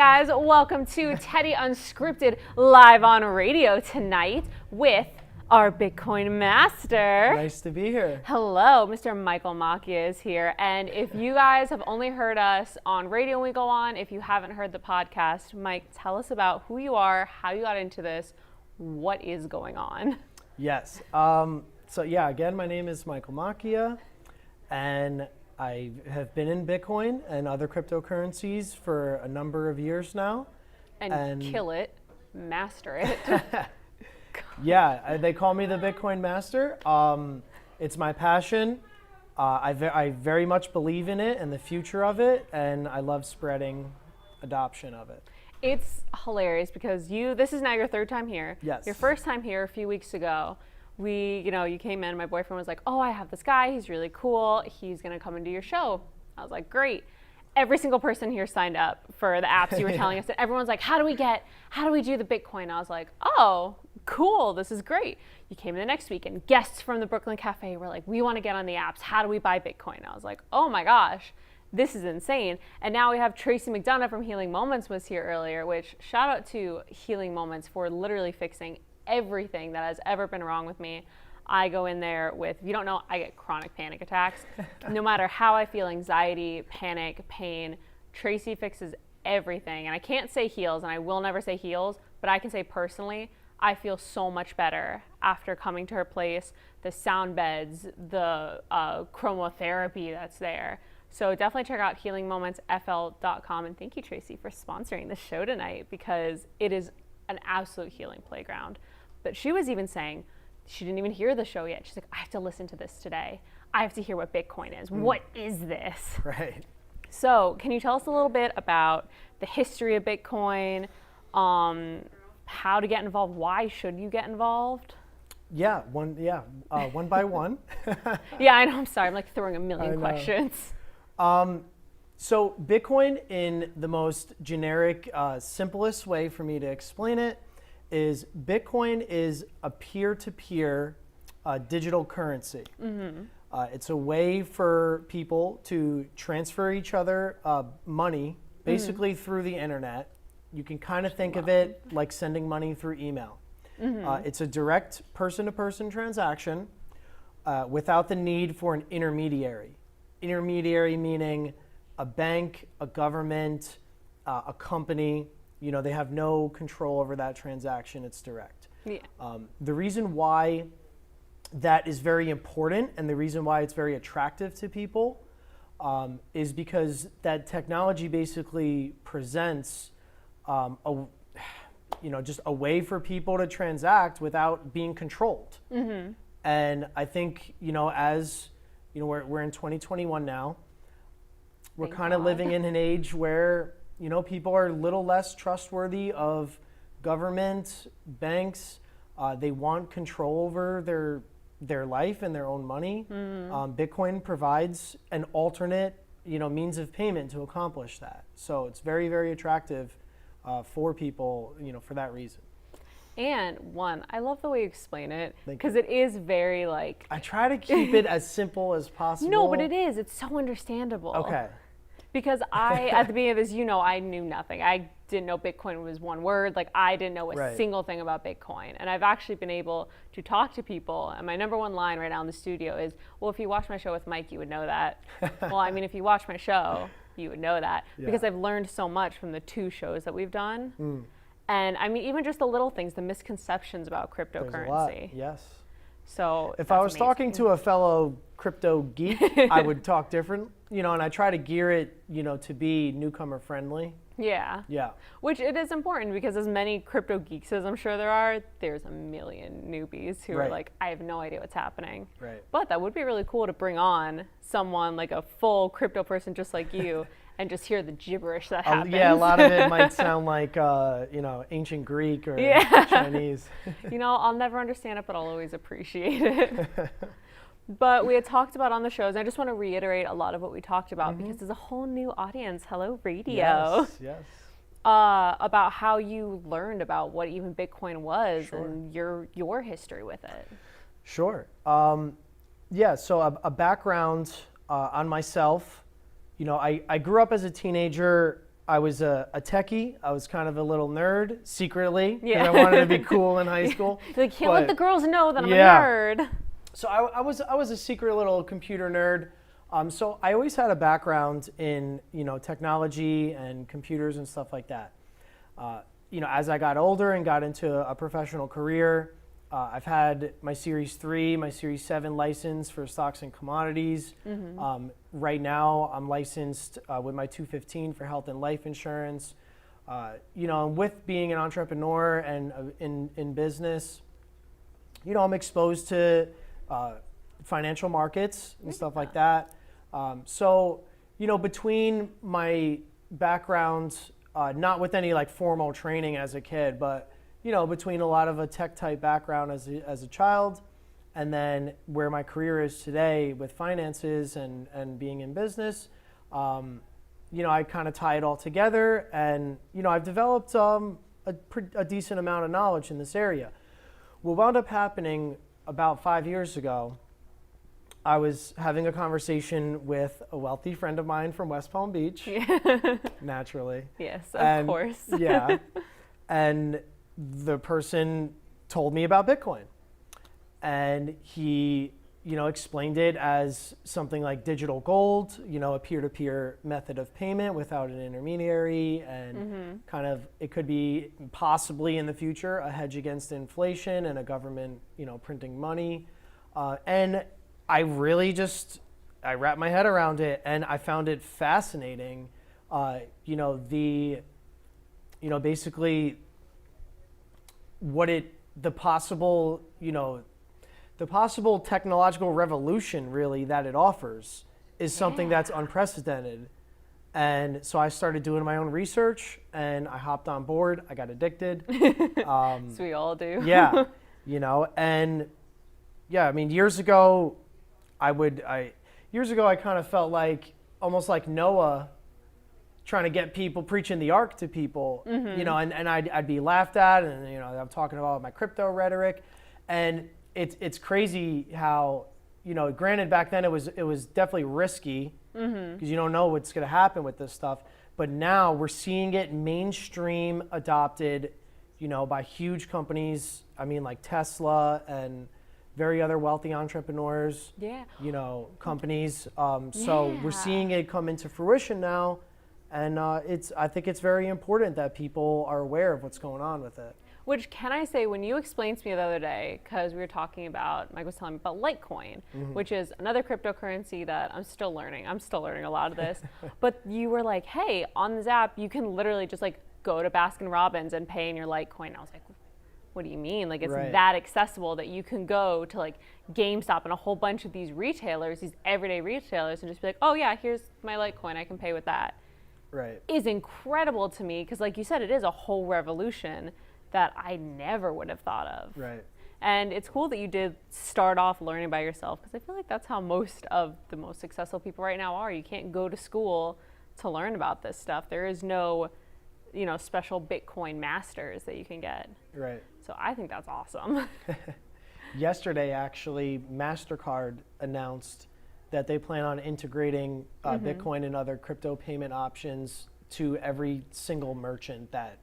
guys, welcome to Tedi Unscripted live on radio tonight with our Bitcoin master. Nice to be here. Hello, Mr. Michael Macchia is here. And if you guys have only heard us on radio when we go on, if you haven't heard the podcast, Mike, tell us about who you are, how you got into this, what is going on? Yes. Again, my name is Michael Macchia, and I have been in Bitcoin and other cryptocurrencies for a number of years now. And kill it, master it. Yeah, they call me the Bitcoin master. It's my passion. I very much believe in it and the future of it, and I love spreading adoption of it. It's hilarious because this is now your third time here. Yes. Your first time here a few weeks ago. You came in, my boyfriend was like, oh, I have this guy, he's really cool, he's gonna come and do your show. I was like, great. Every single person here signed up for the apps you were telling us. And everyone's like, how do we do the Bitcoin? I was like, oh, cool, this is great. You came in the next week and guests from the Brooklyn Cafe were like, we wanna get on the apps, how do we buy Bitcoin? I was like, oh my gosh, this is insane. And now we have Tracy McDonough from Healing Moments was here earlier, which shout out to Healing Moments for literally fixing everything that has ever been wrong with me. I go in there with, if you don't know, I get chronic panic attacks. No matter how I feel, anxiety, panic, pain, Tracy fixes everything. And I can't say heals, and I will never say heals, but I can say personally, I feel so much better after coming to her place, the sound beds, the chromotherapy that's there. So definitely check out healingmomentsfl.com. And thank you, Tracy, for sponsoring the show tonight because it is an absolute healing playground. But she was even saying, she didn't even hear the show yet. She's like, I have to listen to this today. I have to hear what Bitcoin is. What is this? Right. So can you tell us a little bit about the history of Bitcoin, how to get involved, why should you get involved? Yeah, one by one. Yeah, I know, I'm sorry, I'm like throwing a million questions. So Bitcoin, in the most generic, simplest way for me to explain it, is Bitcoin is a peer-to-peer digital currency. Mm-hmm. It's a way for people to transfer each other money, basically through the internet. You can kind of think of it like sending money through email. Mm-hmm. It's a direct person-to-person transaction without the need for an intermediary. Intermediary meaning a bank, a government, a company. They have no control over that transaction. It's direct. Yeah. The reason why that is very important and the reason why it's very attractive to people is because that technology basically presents just a way for people to transact without being controlled. Mm-hmm. And I think, as we're in 2021 now, we're kind of living in an age where people are a little less trustworthy of government, banks. They want control over their life and their own money. Mm-hmm. Bitcoin provides an alternate, means of payment to accomplish that. So it's very, very attractive for people, for that reason. And I love the way you explain it because it is very like. I try to keep it as simple as possible. No, but it is. It's so understandable. Okay. Because at the beginning of this, I knew nothing. I didn't know Bitcoin was one word. Like I didn't know a single thing about Bitcoin. And I've actually been able to talk to people. And my number one line right now in the studio is, well, if you watch my show with Mike, you would know that. Well, I mean, if you watch my show, you would know that. Yeah. Because I've learned so much from the 2 shows that we've done. Mm. And I mean, even just the little things, the misconceptions about cryptocurrency. There's a lot, yes. So if I was talking to a fellow crypto geek, I would talk different, and I try to gear it, to be newcomer friendly. Yeah. Yeah. Which it is important because as many crypto geeks as I'm sure there's a million newbies who are like, I have no idea what's happening. Right. But that would be really cool to bring on someone like a full crypto person just like you and just hear the gibberish that happens. Yeah, a lot of it might sound like, ancient Greek or Chinese. I'll never understand it, but I'll always appreciate it. But we had talked about on the shows, and I just want to reiterate a lot of what we talked about because there's a whole new audience, hello radio, yes. About how you learned about what even Bitcoin was and your history with it. Sure. So a background on myself. I grew up as a teenager I was a techie. I was kind of a little nerd secretly because Yeah. I wanted to be cool in high school. You can't let the girls know that I'm a Yeah. nerd. So I was a secret little computer nerd. So I always had a background in technology and computers and stuff like that. As I got older and got into a professional career, I've had my Series 3, my Series 7 license for stocks and commodities. Right now, I'm licensed with my 215 for health and life insurance. And with being an entrepreneur and in business, I'm exposed to financial markets and stuff like that. So between my background, not with any like formal training as a kid, but between a lot of a tech type background as a child, and then where my career is today with finances and being in business, I kind of tie it all together, and I've developed a decent amount of knowledge in this area. What wound up happening about 5 years ago, I was having a conversation with a wealthy friend of mine from West Palm Beach, naturally. Yes, of course. Yeah, and the person told me about Bitcoin, and he explained it as something like digital gold, a peer-to-peer method of payment without an intermediary, and kind of it could be possibly in the future a hedge against inflation and a government printing money, and I really I wrapped my head around it, and I found it fascinating. Basically the possible technological revolution really that it offers is something that's unprecedented. And so I started doing my own research, and I hopped on board. I got addicted. So we all do. Yeah, and yeah, I mean, years ago, I kind of felt like almost like Noah trying to get people, preaching the ark to people, and I'd be laughed at, and I'm talking about my crypto rhetoric, and it's crazy how granted back then it was definitely risky because you don't know what's going to happen with this stuff, but now we're seeing it mainstream adopted, by huge companies. I mean, like Tesla and very other wealthy entrepreneurs, companies. So we're seeing it come into fruition now. And I think it's very important that people are aware of what's going on with it. Which, can I say, when you explained to me the other day, because we were talking about, Mike was telling me about Litecoin, which is another cryptocurrency that I'm still learning. I'm still learning a lot of this. But you were like, hey, on this app, you can literally just like go to Baskin Robbins and pay in your Litecoin. And I was like, what do you mean? Like, it's that accessible that you can go to like GameStop and a whole bunch of these retailers, these everyday retailers, and just be like, oh yeah, here's my Litecoin, I can pay with that. Right. Is incredible to me because, like you said, it is a whole revolution that I never would have thought of. Right. And it's cool that you did start off learning by yourself, because I feel like that's how most of the most successful people right now are. You can't go to school to learn about this stuff. There is no, special Bitcoin masters that you can get. Right. So I think that's awesome. Yesterday, actually, MasterCard announced that they plan on integrating Bitcoin and other crypto payment options to every single merchant that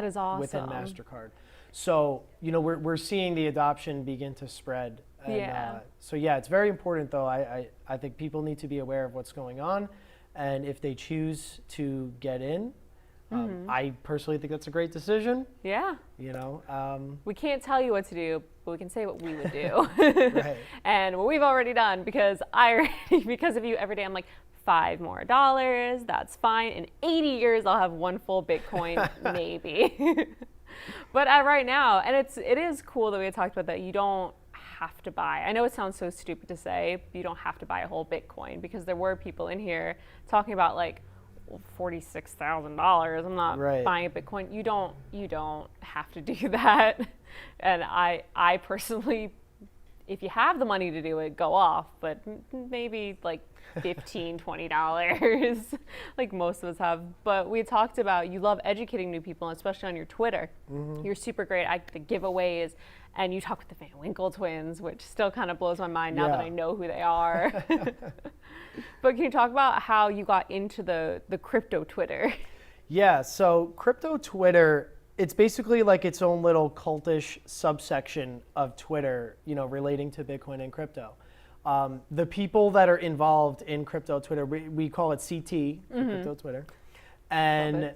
is awesome within MasterCard. So we're seeing the adoption begin to spread. And, so yeah, it's very important though. I think people need to be aware of what's going on, and if they choose to get in, I personally think that's a great decision. Yeah. We can't tell you what to do, but we can say what we would do. Right. And what we've already done, because because of you, every day I'm like, $5 more, that's fine. In 80 years, I'll have one full Bitcoin, maybe. But right now, and it is cool that we had talked about that you don't have to buy. I know it sounds so stupid to say, but you don't have to buy a whole Bitcoin, because there were people in here talking about like, $46,000. I'm not buying a Bitcoin. You don't have to do that. And I personally, if you have the money to do it, go off, but maybe like $15, $20, like most of us have. But we talked about, you love educating new people, especially on your Twitter. You're super great at the giveaways, and you talk with the Van Winkle twins, which still kind of blows my mind now that I know who they are. But can you talk about how you got into the crypto Twitter? Yeah, so crypto Twitter, it's basically like its own little cultish subsection of Twitter, relating to Bitcoin and crypto. The people that are involved in crypto Twitter, we call it CT, for crypto Twitter. And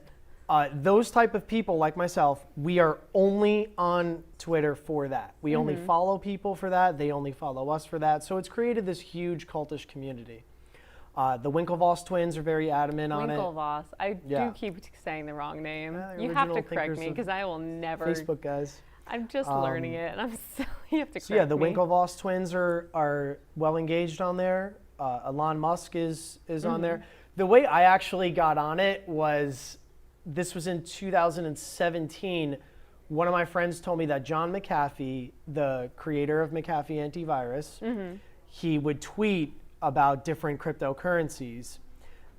those type of people like myself, we are only on Twitter for that. We only follow people for that. They only follow us for that. So it's created this huge cultish community. The Winklevoss twins are very adamant on it. Winklevoss. I do keep saying the wrong name. You have to correct me because I will never. Facebook guys. I'm just learning it, and I'm still. You have to correct me. So yeah, the Winklevoss twins are well engaged on there. Elon Musk is on there. The way I actually got on it was, this was in 2017. One of my friends told me that John McAfee, the creator of McAfee Antivirus, he would tweet about different cryptocurrencies.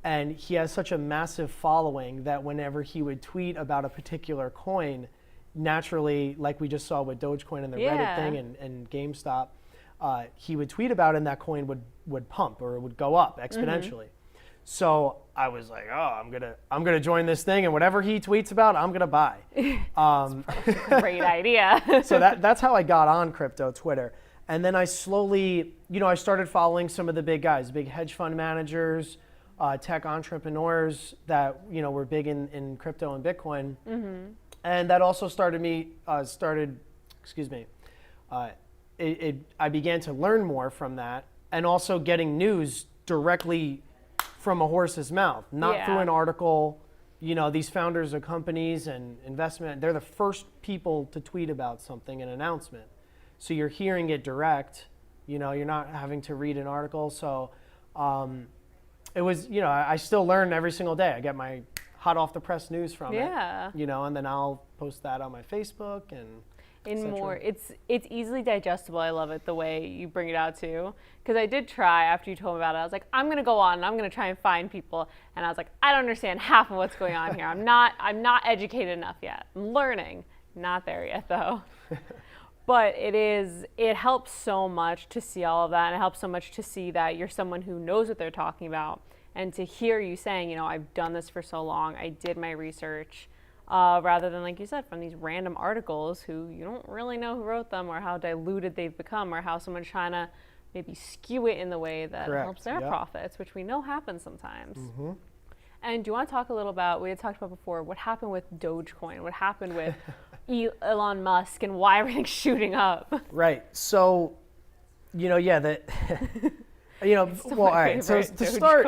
And he has such a massive following that whenever he would tweet about a particular coin, naturally, like we just saw with Dogecoin and the Reddit thing and GameStop, he would tweet about it and that coin would pump or it would go up exponentially. So I was like, oh, I'm gonna join this thing, and whatever he tweets about, I'm gonna buy. Great idea. So that's how I got on crypto Twitter. And then I slowly, I started following some of the big guys, big hedge fund managers, tech entrepreneurs that were big in crypto and Bitcoin. And that also I began to learn more from that, and also getting news directly from a horse's mouth, not through an article. These founders of companies and investment, they're the first people to tweet about something, an announcement. So you're hearing it direct, you're not having to read an article. So it was, I still learn every single day. I get my hot off the press news from it, and then I'll post that on my Facebook and it's easily digestible. I love it the way you bring it out too, because I did try after you told me about it. I was like, I'm gonna go on and I'm gonna try and find people, and I was like, I don't understand half of what's going on here. I'm not educated enough yet. I'm learning. Not there yet though. But it helps so much to see all of that, and it helps so much to see that you're someone who knows what they're talking about, and to hear you saying, I've done this for so long, I did my research, rather than, like you said, from these random articles who you don't really know who wrote them or how diluted they've become or how someone's trying to maybe skew it in the way that helps their profits, which we know happens sometimes. And do you want to talk a little about, we had talked about before, what happened with Dogecoin, what happened with Elon Musk, and why everything's shooting up? Right. So, all right. So to start,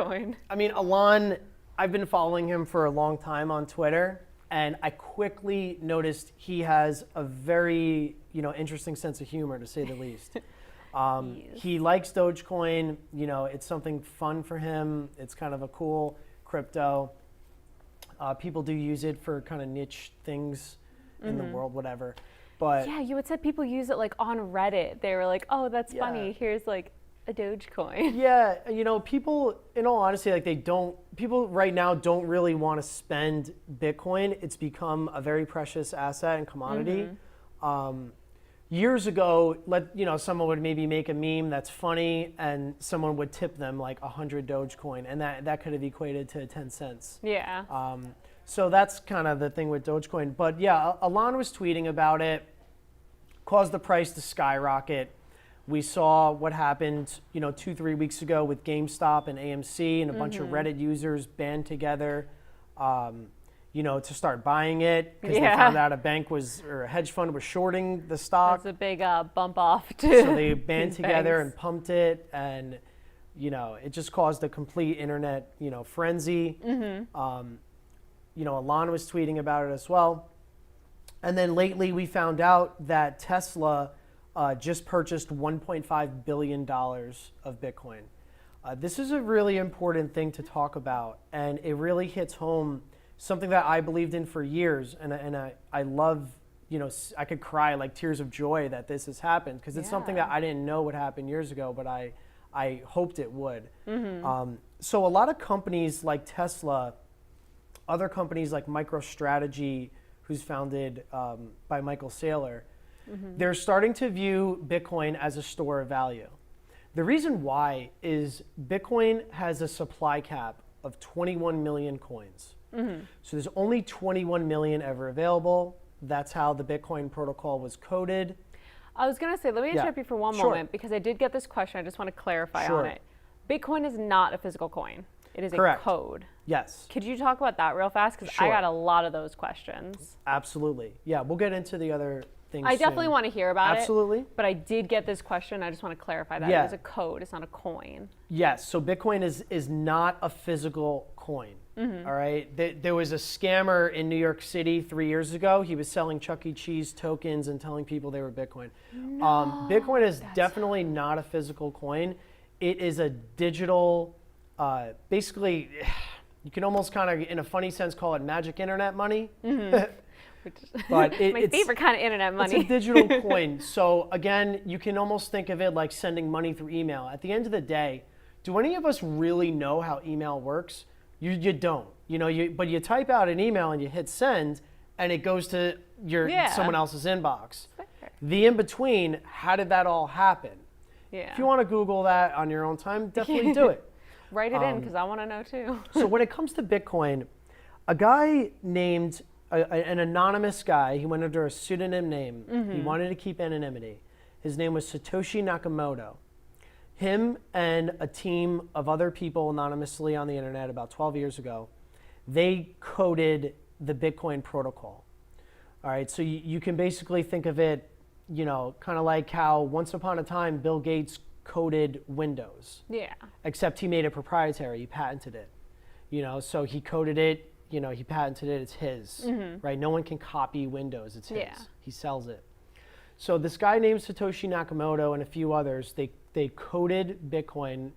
Elon, I've been following him for a long time on Twitter, and I quickly noticed he has a very, interesting sense of humor, to say the least. He likes Dogecoin. It's something fun for him. It's kind of a cool crypto. People do use it for kind of niche things in the world, whatever. But yeah, you had said people use it like on Reddit. They were like, oh, that's funny. Here's like a Dogecoin. Yeah, people, in all honesty, people right now don't really want to spend Bitcoin. It's become a very precious asset and commodity. Years ago, someone would maybe make a meme that's funny, and someone would tip them like 100 Dogecoin, and that could have equated to 10 cents. Yeah. So that's kind of the thing with Dogecoin. But yeah, Elon was tweeting about it, caused the price to skyrocket. We saw what happened, 2-3 weeks ago with GameStop and AMC, and a bunch of Reddit users band together, to start buying it because they found out a hedge fund was shorting the stock. That's a big bump off too. So they band together and pumped it, and it just caused a complete internet frenzy. Elon was tweeting about it as well. And then lately we found out that Tesla just purchased $1.5 billion of Bitcoin. This is a really important thing to talk about, and it really hits home something that I believed in for years, and I love, I could cry like tears of joy that this has happened, because it's something that I didn't know would happen years ago, but I hoped it would. So a lot of companies like Tesla, other companies like MicroStrategy, who's founded by Michael Saylor, they're starting to view Bitcoin as a store of value. The reason why is Bitcoin has a supply cap of 21 million coins. So there's only 21 million ever available. That's how the Bitcoin protocol was coded. I was going to say, let me interrupt you for one Sure. moment because I did get this question. I just want to clarify Sure. on it. Bitcoin is not a physical coin. It is Correct. a code. Yes. Could you talk about that real fast? Because Sure. I got a lot of those questions. Absolutely. Yeah, we'll get into the other things I soon. definitely want to hear about Absolutely. it. But I did get this question. I just want to clarify that. Yeah. It is a code. It's not a coin. Yes, so Bitcoin is not a physical coin. All right, there was a scammer in New York City 3 years ago. He was selling Chuck E. Cheese tokens and telling people they were Bitcoin. Bitcoin is definitely not a physical coin. It is a digital, basically, you can almost kind of, in a funny sense, call it magic internet money. Which is But my favorite kind of internet money. It's a digital coin. So again, you can almost think of it like sending money through email. At the end of the day, do any of us really know how email works? You don't. But you type out an email and you hit send, and it goes to someone else's inbox. The in between, how did that all happen? Yeah. If you want to Google that on your own time, definitely do it. Write it in because I want to know too. So when it comes to Bitcoin, a guy named an anonymous guy, he went under a pseudonym name. He wanted to keep anonymity. His name was Satoshi Nakamoto. Him and a team of other people anonymously on the internet about 12 years ago, they coded the Bitcoin protocol. All right, so you can basically think of it, kind of like how once upon a time Bill Gates coded Windows. Yeah. Except he made it proprietary, he patented it. So he coded it, he patented it, it's his, right? No one can copy Windows, it's his. Yeah. He sells it. So this guy named Satoshi Nakamoto and a few others, they coded Bitcoin.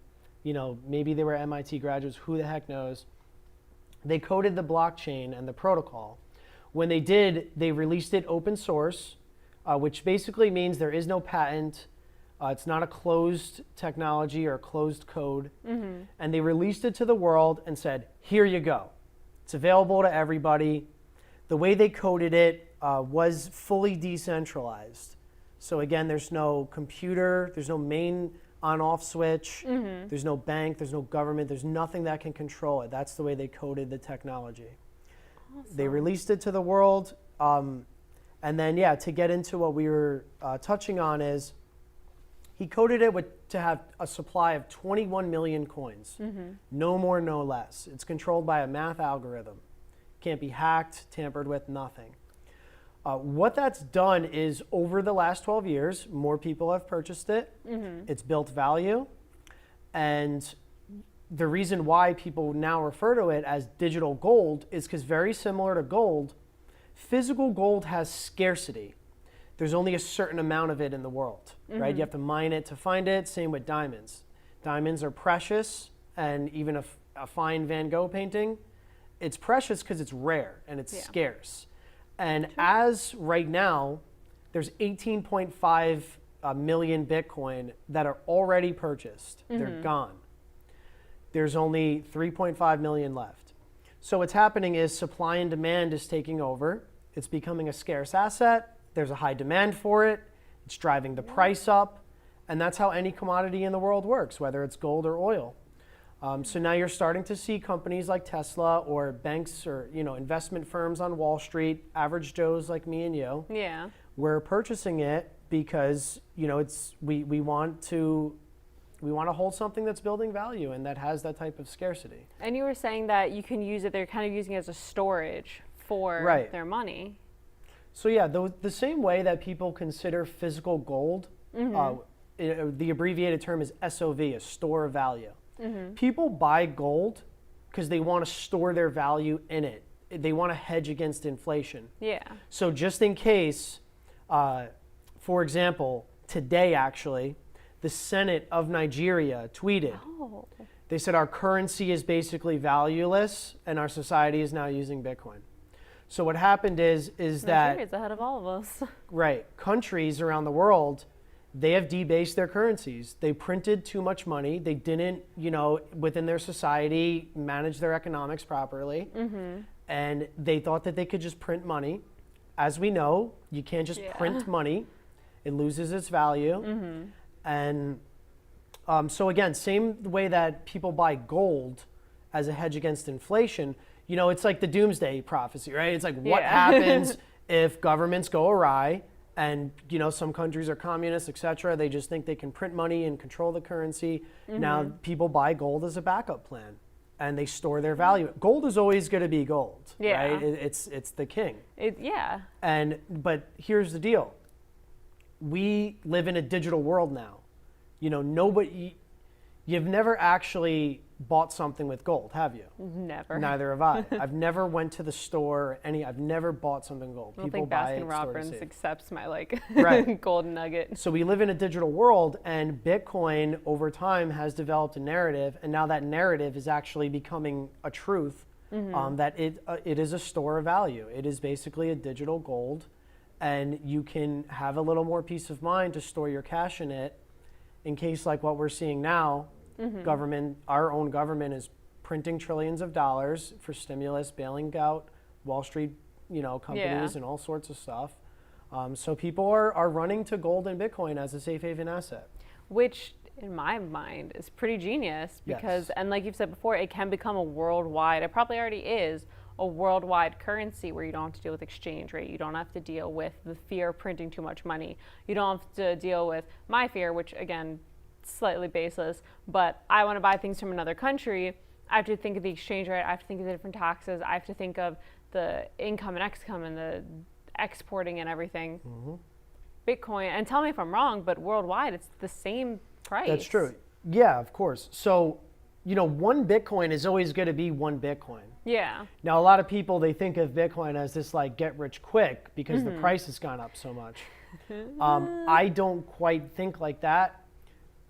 Maybe they were MIT graduates, who the heck knows. They coded the blockchain and the protocol. When they did, they released it open source, which basically means there is no patent. It's not a closed technology or a closed code. And they released it to the world and said, here you go. It's available to everybody. The way they coded it was fully decentralized. So again, there's no computer, there's no main on-off switch, there's no bank, there's no government, there's nothing that can control it. That's the way they coded the technology. Awesome. They released it to the world. And then, to get into what we were touching on is, he coded it to have a supply of 21 million coins. No more, no less. It's controlled by a math algorithm. Can't be hacked, tampered with, nothing. What that's done is over the last 12 years, more people have purchased it. It's built value. And the reason why people now refer to it as digital gold is because very similar to gold, physical gold has scarcity. There's only a certain amount of it in the world, right? You have to mine it to find it. Same with diamonds. Diamonds are precious, and even a fine Van Gogh painting, it's precious because it's rare and it's scarce. And as right now, there's 18.5 million Bitcoin that are already purchased. They're gone. There's only 3.5 million left. So what's happening is supply and demand is taking over. It's becoming a scarce asset. There's a high demand for it. It's driving the price up. And that's how any commodity in the world works, whether it's gold or oil. So now you're starting to see companies like Tesla or banks or investment firms on Wall Street, average Joes like me and you. Yeah. We're purchasing it because we want to hold something that's building value and that has that type of scarcity. And you were saying that you can use it. They're kind of using it as a storage for their money. So the same way that people consider physical gold, the abbreviated term is SOV, a store of value. People buy gold because they want to store their value in it. They want to hedge against inflation. Yeah. So just in case, for example, today actually, the Senate of Nigeria tweeted. Oh. They said our currency is basically valueless and our society is now using Bitcoin. So what happened is that Nigeria's ahead of all of us. Right. Countries around the world, they have debased their currencies. They printed too much money. They didn't, within their society, manage their economics properly. And they thought that they could just print money. As we know, you can't just print money. It loses its value. And so again, same way that people buy gold as a hedge against inflation, you know, it's like the doomsday prophecy, right? It's like what Yeah. happens if governments go awry and, you know, some countries are communist, et cetera. They just think they can print money and control the currency. Now people buy gold as a backup plan and they store their value. Gold is always going to be gold, Yeah. right? It's the king. Yeah. But here's the deal. We live in a digital world now. You know, you've never actually bought something with gold, have you? Never. Neither have I. I've never went to the store, I've never bought something with gold. I don't think buy Baskin it, store it Robbins safe. accepts my like Right. golden nugget. So we live in a digital world, and Bitcoin over time has developed a narrative, and now that narrative is actually becoming a truth, that it is a store of value. It is basically a digital gold, and you can have a little more peace of mind to store your cash in it in case, like what we're seeing now, our own government is printing trillions of dollars for stimulus, bailing out Wall Street, you know, companies and all sorts of stuff. So people are running to gold and Bitcoin as a safe haven asset. Which, in my mind, is pretty genius because, and like you've said before, it can become a worldwide, it probably already is, a worldwide currency where you don't have to deal with exchange rate. You don't have to deal with the fear of printing too much money. You don't have to deal with my fear, which again, slightly baseless, but I want to buy things from another country. I have to think of the exchange rate. I have to think of the different taxes. I have to think of the income and excome and the exporting and everything. Bitcoin, and tell me if I'm wrong, but worldwide it's the same price. That's true. Yeah, of course. So, you know, one Bitcoin is always going to be one Bitcoin. Yeah. Now, a lot of people, they think of Bitcoin as this like get rich quick because the price has gone up so much. I don't quite think like that.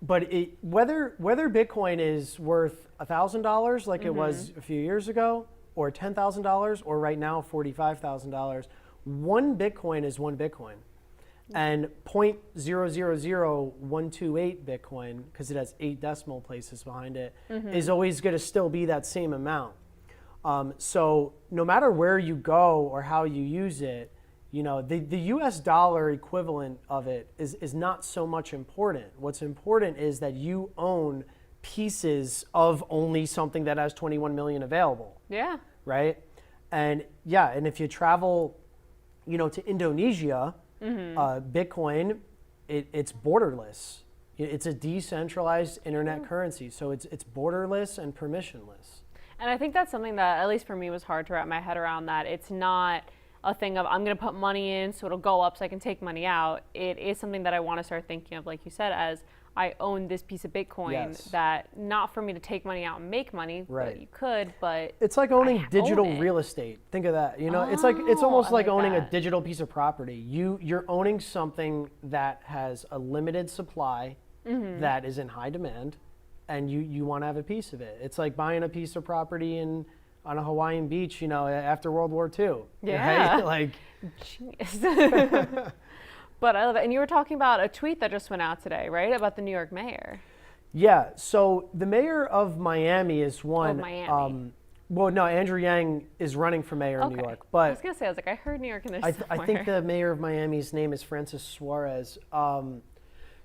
But whether Bitcoin is worth $1,000 like it was a few years ago, or $10,000, or right now $45,000, one Bitcoin is one Bitcoin, and 0.000128 Bitcoin, because it has 8 decimal places behind it, is always going to still be that same amount. So no matter where you go or how you use it, you know, the US dollar equivalent of it is not so much important. What's important is that you own pieces of only something that has 21 million available. Yeah. Right? And yeah, and if you travel, you know, to Indonesia, Bitcoin, it's borderless. It's a decentralized internet currency. So it's borderless and permissionless. And I think that's something that, at least for me, was hard to wrap my head around, that it's not a thing of I'm going to put money in so it'll go up so I can take money out. It is something that I want to start thinking of, like you said, as I own this piece of Bitcoin that not for me to take money out and make money, but you could, but it's like owning digital real estate. Think of that. You know, it's almost like owning a digital piece of property. You're owning something that has a limited supply that is in high demand, and you want to have a piece of it. It's like buying a piece of property on a Hawaiian beach, you know, after World War II. Yeah. Right? Like, genius. But I love it. And you were talking about a tweet that just went out today, right? About the New York mayor. Yeah. So the mayor of Miami is one. Oh, Miami. Well, no, Andrew Yang is running for mayor in New York. But I was going to say, I was like, I heard New York in there somewhere. I think the mayor of Miami's name is Francis Suarez.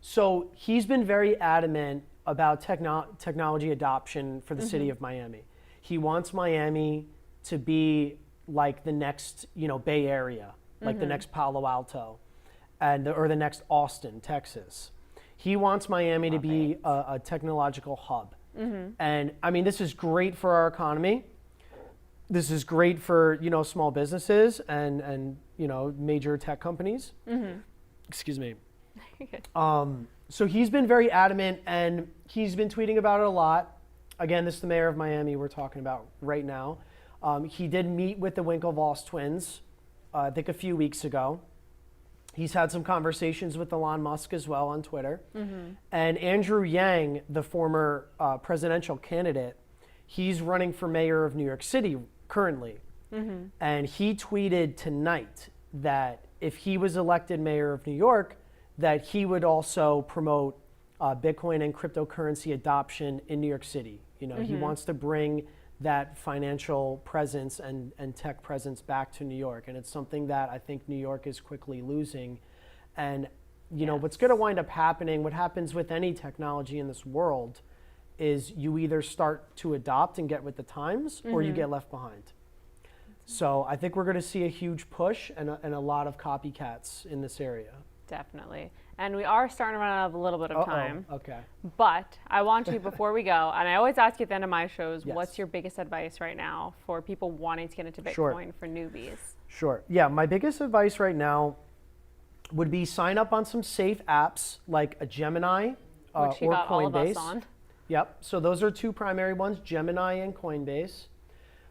So he's been very adamant about technology adoption for the city of Miami. He wants Miami to be like the next, you know, Bay Area, like the next Palo Alto, or the next Austin, Texas. He wants Miami to be a technological hub. And I mean, this is great for our economy. This is great for, you know, small businesses and you know, major tech companies. Excuse me. So he's been very adamant, and he's been tweeting about it a lot. Again, this is the mayor of Miami we're talking about right now. He did meet with the Winklevoss twins, I think a few weeks ago. He's had some conversations with Elon Musk as well on Twitter. And Andrew Yang, the former presidential candidate, he's running for mayor of New York City currently. And he tweeted tonight that if he was elected mayor of New York, that he would also promote Bitcoin and cryptocurrency adoption in New York City. You know, he wants to bring that financial presence and tech presence back to New York. And it's something that I think New York is quickly losing. And, you know, what's going to wind up happening, what happens with any technology in this world, is you either start to adopt and get with the times, or you get left behind. So I think we're going to see a huge push and a lot of copycats in this area. Definitely. And we are starting to run out of a little bit of time. Okay. But I want to, before we go, and I always ask you at the end of my shows, Yes. what's your biggest advice right now for people wanting to get into Bitcoin Sure. for newbies? Sure. Yeah, my biggest advice right now would be sign up on some safe apps like a Gemini Which you or got Coinbase. all of us on. Yep. So those are two primary ones, Gemini and Coinbase.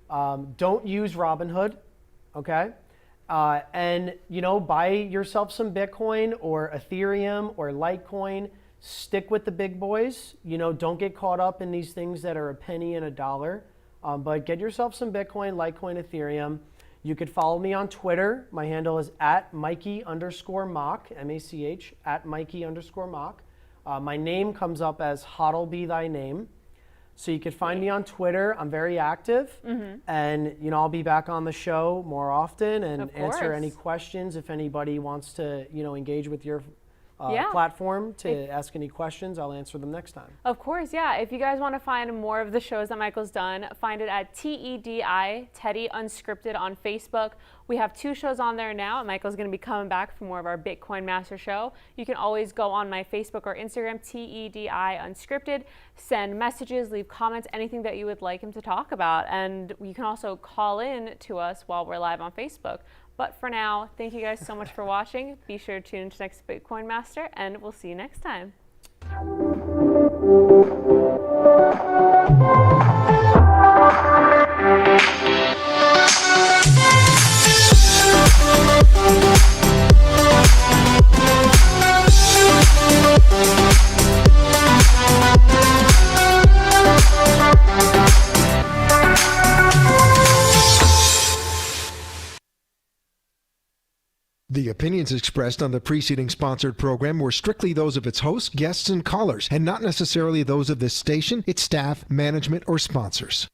Don't use Robinhood, okay? And, buy yourself some Bitcoin or Ethereum or Litecoin. Stick with the big boys. Don't get caught up in these things that are a penny and a dollar. But get yourself some Bitcoin, Litecoin, Ethereum. You could follow me on Twitter. My handle is @Mikey_Mock, M-A-C-H, @Mikey_Mock. My name comes up as Hodl Be Thy Name. So you could find me on Twitter. I'm very active, and I'll be back on the show more often and answer any questions if anybody wants to engage with your platform to ask any questions. I'll answer them next time. Of course, yeah. If you guys want to find more of the shows that Michael's done, find it at Tedi, Teddy Unscripted on Facebook. We have 2 shows on there now, and Michael's going to be coming back for more of our Bitcoin Master Show. You can always go on my Facebook or Instagram, Tedi Unscripted, send messages, leave comments, anything that you would like him to talk about. And you can also call in to us while we're live on Facebook. But for now, thank you guys so much for watching. Be sure to tune into next Bitcoin Master, and we'll see you next time. The opinions expressed on the preceding sponsored program were strictly those of its hosts, guests, and callers, and not necessarily those of this station, its staff, management, or sponsors.